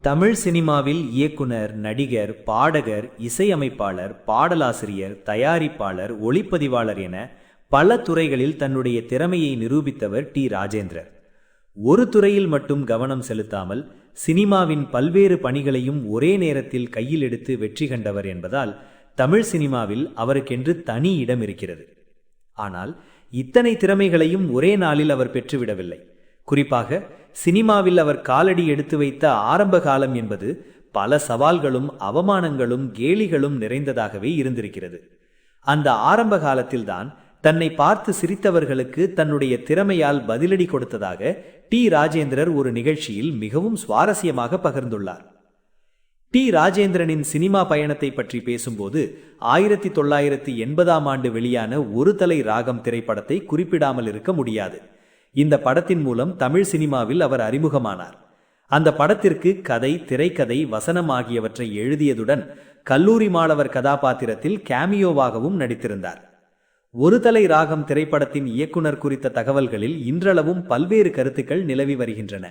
தமிழ் சினிமாவில் இயக்குனர், நடிகர், பாடகர், இசையமைப்பாளர், பாடலாசிரியர், தயாரிப்பாளர், ஒளிப்பதிவாளர் என பல துறைகளில் தன்னுடைய திறமையை நிரூபித்தவர் டி. ராஜேந்திரர். ஒரு துறையில் மட்டும் கவனம் செலுத்தாமல் சினிமாவின் பல்வேறு பணிகளையும் ஒரே நேரத்தில் கையில் எடுத்து வெற்றி கண்டவர் என்பதால் தமிழ் சினிமாவில் அவருக்கென்று தனி இடம் இருக்கிறது. ஆனால் இத்தனை திறமைகளையும் ஒரே நாளில் அவர் பெற்றுவிடவில்லை. குறிப்பாக சினிமாவில் அவர் காலடி எடுத்து வைத்த ஆரம்ப காலம் என்பது பல சவால்களும் அவமானங்களும் கேலிகளும் நிறைந்ததாகவே இருந்திருக்கிறது. அந்த ஆரம்ப காலத்தில்தான் தன்னை பார்த்து சிரித்தவர்களுக்கு தன்னுடைய திறமையால் பதிலடி கொடுத்ததாக டி. ராஜேந்திரர் ஒரு நிகழ்ச்சியில் மிகவும் சுவாரஸ்யமாக பகிர்ந்துள்ளார். டி. ராஜேந்திரனின் சினிமா பயணத்தை பற்றி பேசும்போது 1980ஆம் ஆண்டு வெளியான ஒரு தலை ராகம் திரைப்படத்தை குறிப்பிடாமல் இருக்க முடியாது. இந்த படத்தின் மூலம் தமிழ் சினிமாவில் அவர் அறிமுகமானார். அந்த படத்திற்கு கதை, திரைக்கதை, வசனம் ஆகியவற்றை எழுதியதுடன் கல்லூரி மாணவர் கதாபாத்திரத்தில் கேமியோவாகவும் நடித்திருந்தார். ஒரு தலை ராகம் திரைப்படத்தின் இயக்குனர் குறித்த தகவல்களில் இன்றளவும் பல்வேறு கருத்துக்கள் நிலவி வருகின்றன.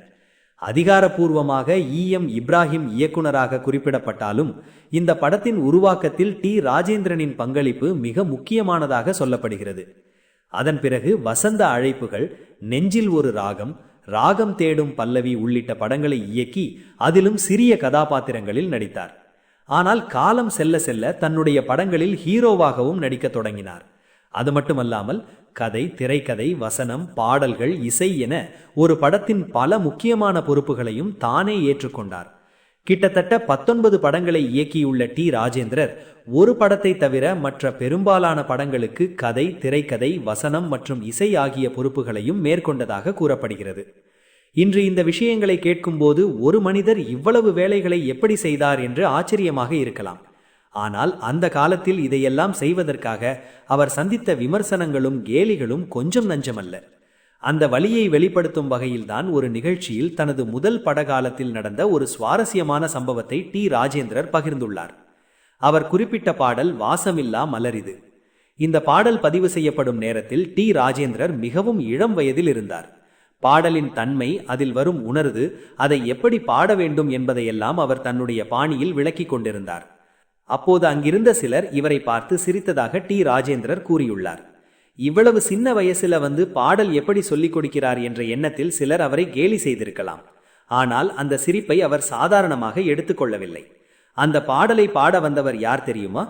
அதிகாரப்பூர்வமாக EM இப்ராஹிம் இயக்குனராக குறிப்பிடப்பட்டாலும் இந்த படத்தின் உருவாக்கத்தில் டி. ராஜேந்திரனின் பங்களிப்பு மிக முக்கியமானதாக சொல்லப்படுகிறது. அதன் பிறகு வசந்த அழைப்புகள், நெஞ்சில் ஒரு ராகம், ராகம் தேடும் பல்லவி உள்ளிட்ட படங்களை இயக்கி அதிலும் சிறிய கதாபாத்திரங்களில் நடித்தார். ஆனால் காலம் செல்ல செல்ல தன்னுடைய படங்களில் ஹீரோவாகவும் நடிக்க தொடங்கினார். அது மட்டுமல்லாமல் கதை, திரைக்கதை, வசனம், பாடல்கள், இசை என ஒரு படத்தின் பல முக்கியமான பொறுப்புகளையும் தானே ஏற்றுக்கொண்டார். கிட்டத்தட்ட 19 படங்களை இயக்கியுள்ள டி. ராஜேந்திரர் ஒரு படத்தை தவிர மற்ற பெரும்பாலான படங்களுக்கு கதை, திரைக்கதை, வசனம் மற்றும் இசை ஆகிய பொறுப்புகளையும் மேற்கொண்டதாக கூறப்படுகிறது. இன்று இந்த விஷயங்களை கேட்கும்போது ஒரு மனிதர் இவ்வளவு வேலைகளை எப்படி செய்தார் என்று ஆச்சரியமாக இருக்கலாம். ஆனால் அந்த காலத்தில் இதையெல்லாம் செய்வதற்காக அவர் சந்தித்த விமர்சனங்களும் கேலிகளும் கொஞ்சம் நஞ்சமல்ல. அந்த வலியை வெளிப்படுத்தும் வகையில்தான் ஒரு நிகழ்ச்சியில் தனது முதல் படகாலத்தில் நடந்த ஒரு சுவாரஸ்யமான சம்பவத்தை டி. ராஜேந்திரர் பகிர்ந்துள்ளார். அவர் குறிப்பிட்ட பாடல் வாசமில்லா மலரிது. இந்த பாடல் பதிவு செய்யப்படும் நேரத்தில் டி. ராஜேந்திரர் மிகவும் இளம் வயதில் இருந்தார். பாடலின் தன்மை, அதில் வரும் உணர்வு, அதை எப்படி பாட வேண்டும் என்பதையெல்லாம் அவர் தன்னுடைய பாணியில் விளக்கி கொண்டிருந்தார். அப்போது அங்கிருந்த சிலர் இவரை பார்த்து சிரித்ததாக டி. ராஜேந்திரர் கூறியுள்ளார். இவ்வளவு சின்ன வயசுல பாடல் எப்படி சொல்லிக் கொடுக்கிறார் என்ற எண்ணத்தில் சிலர் அவரை கேலி செய்திருக்கலாம். ஆனால் அந்த சிரிப்பை அவர் சாதாரணமாக எடுத்துக்கொள்ளவில்லை. அந்த பாடலை பாட வந்தவர் யார் தெரியுமா?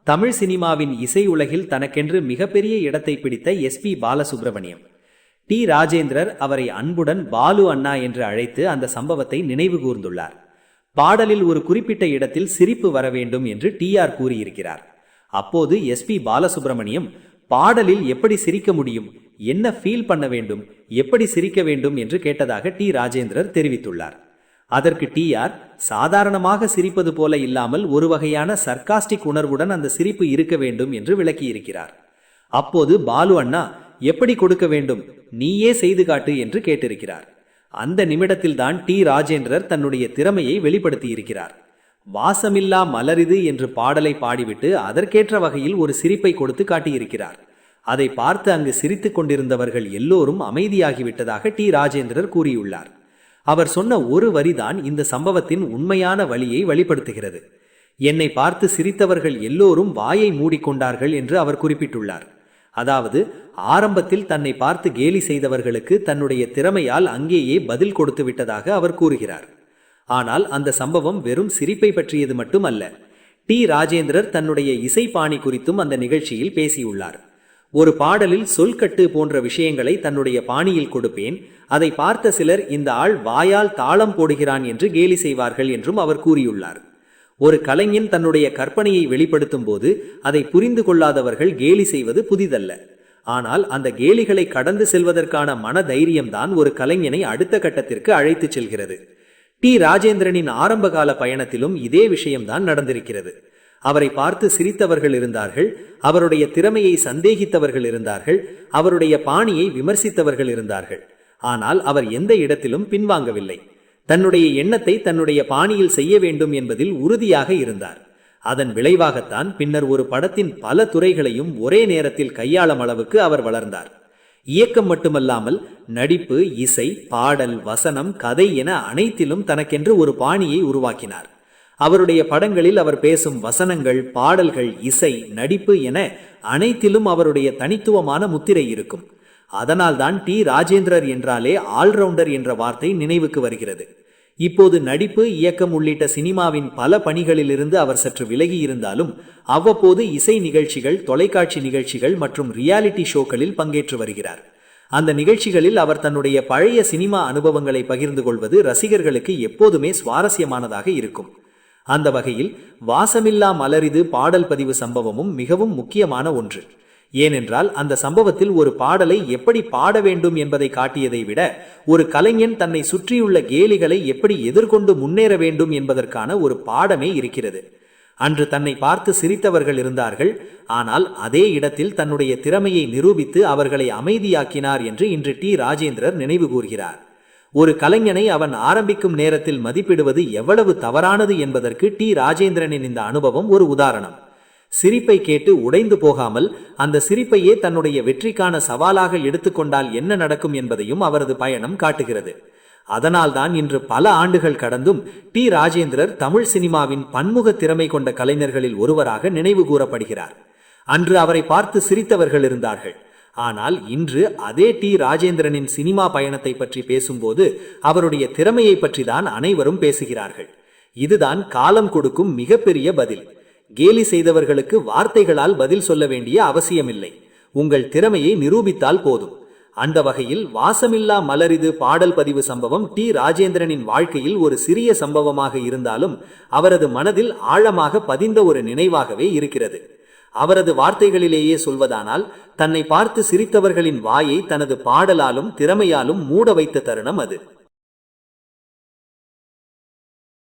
தமிழ் சினிமாவின் இசை உலகில் தனக்கென்று மிகப்பெரிய இடத்தை பிடித்த SP பாலசுப்ரமணியம். டி. ராஜேந்திரர் அவரை அன்புடன் பாலு அண்ணா என்று அழைத்து அந்த சம்பவத்தை நினைவு கூர்ந்துள்ளார். பாடலில் ஒரு குறிப்பிட்ட இடத்தில் சிரிப்பு வர வேண்டும் என்று TR கூறியிருக்கிறார். அப்போது SP பாலசுப்ரமணியம், பாடலில் எப்படி சிரிக்க முடியும், என்ன ஃபீல் பண்ண வேண்டும், எப்படி சிரிக்க வேண்டும் என்று கேட்டதாக டி. ராஜேந்திரர் தெரிவித்துள்ளார். அதற்கு TR, சாதாரணமாக சிரிப்பது போல இல்லாமல் ஒரு வகையான சர்க்காஸ்டிக் உணர்வுடன் அந்த சிரிப்பு இருக்க வேண்டும் என்று விளக்கியிருக்கிறார். அப்போது பாலு அண்ணா, எப்படி கொடுக்க வேண்டும், நீயே செய்து காட்டு என்று கேட்டிருக்கிறார். அந்த நிமிடத்தில்தான் டி. ராஜேந்திரர் தன்னுடைய திறமையை வெளிப்படுத்தியிருக்கிறார். வாசமில்லா மலரிது என்று பாடலை பாடிவிட்டு அதற்கேற்ற வகையில் ஒரு சிரிப்பை கொடுத்து காட்டியிருக்கிறார். அதை பார்த்து அங்கு சிரித்து கொண்டிருந்தவர்கள் எல்லோரும் அமைதியாகிவிட்டதாக டி. ராஜேந்திரர் கூறியுள்ளார். அவர் சொன்ன ஒரு வரிதான் இந்த சம்பவத்தின் உண்மையான வழியை வெளிப்படுத்துகிறது. என்னை பார்த்து சிரித்தவர்கள் எல்லோரும் வாயை மூடிக்கொண்டார்கள் என்று அவர் குறிப்பிட்டுள்ளார். அதாவது ஆரம்பத்தில் தன்னை பார்த்து கேலி செய்தவர்களுக்கு தன்னுடைய திறமையால் அங்கேயே பதில் கொடுத்து விட்டதாக அவர் கூறுகிறார். ஆனால் அந்த சம்பவம் வெறும் சிரிப்பை பற்றியது மட்டுமல்ல. டி. ராஜேந்திரர் தன்னுடைய இசைப்பாணி குறித்தும் அந்த நிகழ்ச்சியில் பேசியுள்ளார். ஒரு பாடலில் சொல்கட்டு போன்ற விஷயங்களை தன்னுடைய பாணியில் கொடுப்பேன், அதை பார்த்த சிலர் இந்த ஆள் வாயால் தாளம் போடுகிறான் என்று கேலி செய்வார்கள் என்றும் அவர் கூறியுள்ளார். ஒரு கலைஞன் தன்னுடைய கற்பனையை வெளிப்படுத்தும் போது அதை புரிந்து கொள்ளாதவர்கள் கேலி செய்வது புதிதல்ல. ஆனால் அந்த கேலிகளை கடந்து செல்வதற்கான மன தைரியம்தான் ஒரு கலைஞனை அடுத்த கட்டத்திற்கு அழைத்துச் செல்கிறது. டி. ராஜேந்திரனின் ஆரம்பகால பயணத்திலும் இதே விஷயம்தான் நடந்திருக்கிறது. அவரை பார்த்து சிரித்தவர்கள் இருந்தார்கள், அவருடைய திறமையை சந்தேகித்தவர்கள் இருந்தார்கள், அவருடைய பாணியை விமர்சித்தவர்கள் இருந்தார்கள். ஆனால் அவர் எந்த இடத்திலும் பின்வாங்கவில்லை. தன்னுடைய எண்ணத்தை தன்னுடைய பாணியில் செய்ய வேண்டும் என்பதில் உறுதியாக இருந்தார். அதன் விளைவாகத்தான் பின்னர் ஒரு படத்தின் பல துறைகளையும் ஒரே நேரத்தில் கையாளும் அளவுக்கு அவர் வளர்ந்தார். இயக்கம் மட்டுமல்லாமல் நடிப்பு, இசை, பாடல், வசனம், கதை என அனைத்திலும் தனக்கென்று ஒரு பாணியை உருவாக்கினார். அவருடைய படங்களில் அவர் பேசும் வசனங்கள், பாடல்கள், இசை, நடிப்பு என அனைத்திலும் அவருடைய தனித்துவமான முத்திரை இருக்கும். அதனால்தான் டி ராஜேந்திரர் என்றாலே ஆல்ரவுண்டர் என்ற வார்த்தை நினைவுக்கு வருகிறது. இப்போது நடிப்பு, இயக்கம் உள்ளிட்ட சினிமாவின் பல பணிகளிலிருந்து அவர் சற்று விலகி இருந்தாலும் அவ்வப்போது இசை நிகழ்ச்சிகள், தொலைக்காட்சி நிகழ்ச்சிகள் மற்றும் ரியாலிட்டி ஷோக்களில் பங்கேற்று வருகிறார். அந்த நிகழ்ச்சிகளில் அவர் தன்னுடைய பழைய சினிமா அனுபவங்களை பகிர்ந்து கொள்வது ரசிகர்களுக்கு எப்போதுமே சுவாரஸ்யமானதாக இருக்கும். அந்த வகையில் வாசமில்லா மலரிது பாடல் பதிவு சம்பவமும் மிகவும் முக்கியமான ஒன்று. ஏனென்றால் அந்த சம்பவத்தில் ஒரு பாடலை எப்படி பாட வேண்டும் என்பதை காட்டியதை விட ஒரு கலைஞன் தன்னை சுற்றியுள்ள கேலிகளை எப்படி எதிர்கொண்டு முன்னேற வேண்டும் என்பதற்கான ஒரு பாடமே இருக்கிறது. அன்று தன்னை பார்த்து சிரித்தவர்கள் இருந்தார்கள். ஆனால் அதே இடத்தில் தன்னுடைய திறமையை நிரூபித்து அவர்களை அமைதியாக்கினார் என்று இன்று டி ராஜேந்திரர் நினைவு கூர்கிறார். ஒரு கலைஞனை அவன் ஆரம்பிக்கும் நேரத்தில் மதிப்பிடுவது எவ்வளவு தவறானது என்பதற்கு டி ராஜேந்திரனின் இந்த அனுபவம் ஒரு உதாரணம். சிரிப்பை கேட்டு உடைந்து போகாமல் அந்த சிரிப்பையே தன்னுடைய வெற்றிக்கான சவாலாக எடுத்துக்கொண்டால் என்ன நடக்கும் என்பதையும் அவரது பயணம் காட்டுகிறது. அதனால்தான் இன்று பல ஆண்டுகள் கடந்தும் டி ராஜேந்திரர் தமிழ் சினிமாவின் பன்முக திறமை கொண்ட கலைஞர்களில் ஒருவராக நினைவு கூறப்படுகிறார். அன்று அவரை பார்த்து சிரித்தவர்கள் இருந்தார்கள். ஆனால் இன்று அதே டி ராஜேந்திரனின் சினிமா பயணத்தை பற்றி பேசும்போது அவருடைய திறமையை பற்றி தான் அனைவரும் பேசுகிறார்கள். இதுதான் காலம் கொடுக்கும் மிகப்பெரிய பதில். கேலி செய்தவர்களுக்கு வார்த்தைகளால் பதில் சொல்ல வேண்டிய அவசியமில்லை. உங்கள் திறமையை நிரூபித்தால் போதும். அந்த வகையில் வாசமில்லா மலரிது பாடல் பதிவு சம்பவம் டி ராஜேந்திரனின் வாழ்க்கையில் ஒரு சிறிய சம்பவமாக இருந்தாலும் அவரது மனதில் ஆழமாக பதிந்த ஒரு நினைவாகவே இருக்கிறது. அவரது வார்த்தைகளிலேயே சொல்வதானால் தன்னை பார்த்து சிரித்தவர்களின் வாயை தனது பாடலாலும் திறமையாலும் மூட வைத்த தருணம் அது.